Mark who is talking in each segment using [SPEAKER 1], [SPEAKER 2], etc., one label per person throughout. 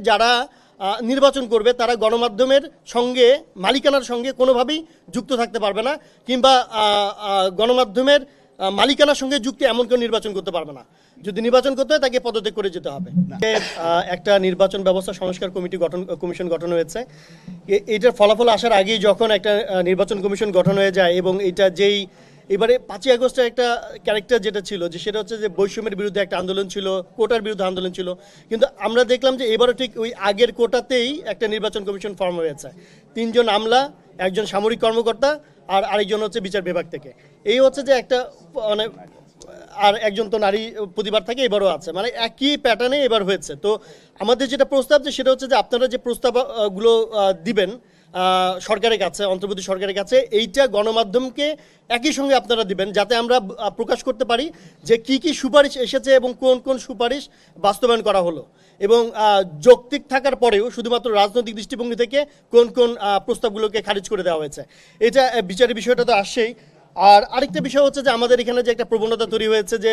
[SPEAKER 1] যারা নির্বাচন করবে তারা গণমাধ্যমের সঙ্গে মালিকানার সঙ্গে কোনোভাবেই যুক্ত থাকতে পারবে না, কিংবা গণমাধ্যমের মালিকানার সঙ্গে যুক্ত এমন কেউ নির্বাচন করতে পারবে না। যদি নির্বাচন করতে হয় তাকে পদত্যাগ করে যেতে হবে। একটা নির্বাচন ব্যবস্থা সংস্কার কমিশন গঠন হয়েছে। এটার ফলাফল আসার আগেই যখন একটা নির্বাচন কমিশন গঠন হয়ে যায় এবং এটা এবারে 5ই আগস্টের একটা ক্যারেক্টার যেটা ছিল যে সেটা হচ্ছে যে বৈষম্যের বিরুদ্ধে একটা আন্দোলন ছিল, কোটার বিরুদ্ধে আন্দোলন ছিল, কিন্তু আমরা দেখলাম যে এবারও ঠিক ওই আগের কোটাতেই একটা নির্বাচন কমিশন ফর্ম হয়েছে। 3 জন আমলা, 1 জন সামরিক কর্মকর্তা আর আরেকজন হচ্ছে বিচার বিভাগ থেকে। এই হচ্ছে যে একটা মানে আর একজন তো নারী প্রতিবার থেকে এবারও আছে, মানে একই প্যাটার্নে এবার হয়েছে। তো আমাদের যেটা প্রস্তাব যে সেটা হচ্ছে যে আপনারা যে প্রস্তাবগুলো দিবেন সরকারের কাছে, অন্তর্বর্তী সরকারের কাছে, এইটা গণমাধ্যমকে একই সঙ্গে আপনারা দিবেন, যাতে আমরা প্রকাশ করতে পারি যে কি কি সুপারিশ এসেছে এবং কোন কোন সুপারিশ বাস্তবায়ন করা হলো, এবং যৌক্তিক থাকার পরেও শুধুমাত্র রাজনৈতিক দৃষ্টিভঙ্গি থেকে কোন কোন প্রস্তাবগুলোকে খারিজ করে দেওয়া হয়েছে। এটা বিচারের বিষয়টা তো আসছেই। আর আরেকটা বিষয় হচ্ছে যে আমাদের এখানে যে একটা প্রবণতা তৈরি হয়েছে যে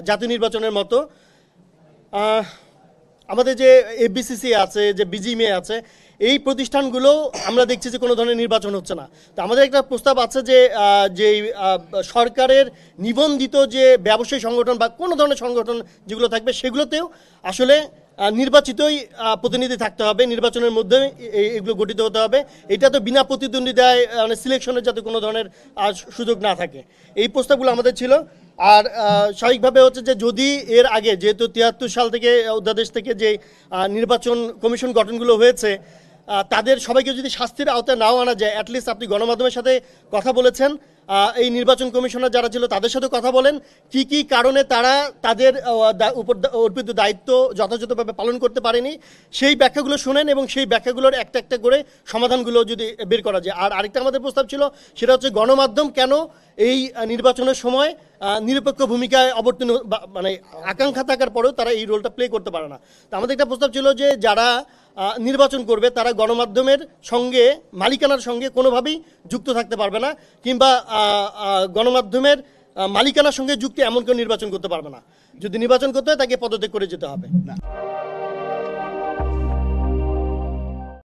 [SPEAKER 1] জাতীয় নির্বাচনের মতো আমাদের যে এফবিসিসি আছে, যে বিজিএমএ আছে, এই প্রতিষ্ঠানগুলো আমরা দেখছি যে কোনো ধরনের নির্বাচন হচ্ছে না। তো আমাদের একটা প্রস্তাব আছে যে সরকারের নিবন্ধিত যে ব্যবসায়ী সংগঠন বা কোনো ধরনের সংগঠন যেগুলো থাকবে সেগুলোতেও আসলে নির্বাচিতই প্রতিনিধি থাকতে হবে, নির্বাচনের মধ্যে এগুলো গঠিত হতে হবে। এটা তো বিনা প্রতিদ্বন্দ্বিতায় মানে সিলেকশনের যাতে কোনো ধরনের সুযোগ না থাকে, এই প্রস্তাবগুলো আমাদের ছিল। আর স্বাভাবিকভাবে হচ্ছে যে যদি এর আগে যেহেতু 73 সাল থেকে অধ্যাদেশ থেকে যে নির্বাচন কমিশন গঠনগুলো হয়েছে তাদের সবাইকে যদি শাস্তির আওতায় নাও আনা যায়, অ্যাটলিস্ট আপনি গণমাধ্যমের সাথে কথা বলেছেন, এই নির্বাচন কমিশনার যারা ছিল তাদের সাথে কথা বলেন, কি কি কারণে তারা তাদের উপর অর্পিত দায়িত্ব যথাযথভাবে পালন করতে পারেনি, সেই ব্যাখ্যাগুলো শোনেন এবং সেই ব্যাখ্যাগুলোর একটা একটা করে সমাধানগুলো যদি বের করা যায়। আর আরেকটা আমাদের প্রস্তাব ছিল সেটা হচ্ছে গণমাধ্যম কেন এই নির্বাচনের সময় নিরপেক্ষ ভূমিকায় অবতীর্ণ, মানে আকাঙ্ক্ষা থাকার পরেও তারা এই রোলটা প্লে করতে পারে না। তো আমাদের একটা প্রস্তাব ছিল যে যারা নির্বাচন করবে তারা গণমাধ্যমের সঙ্গে মালিকানার সঙ্গে কোনোভাবেই যুক্ত থাকতে পারবে না, কিংবা গণমাধ্যমের মালিকানার সঙ্গে যুক্ত এমন কেউ নির্বাচন করতে পারবে না। যদি নির্বাচন করতে হয় তাকে পদত্যাগ করে যেতে হবে।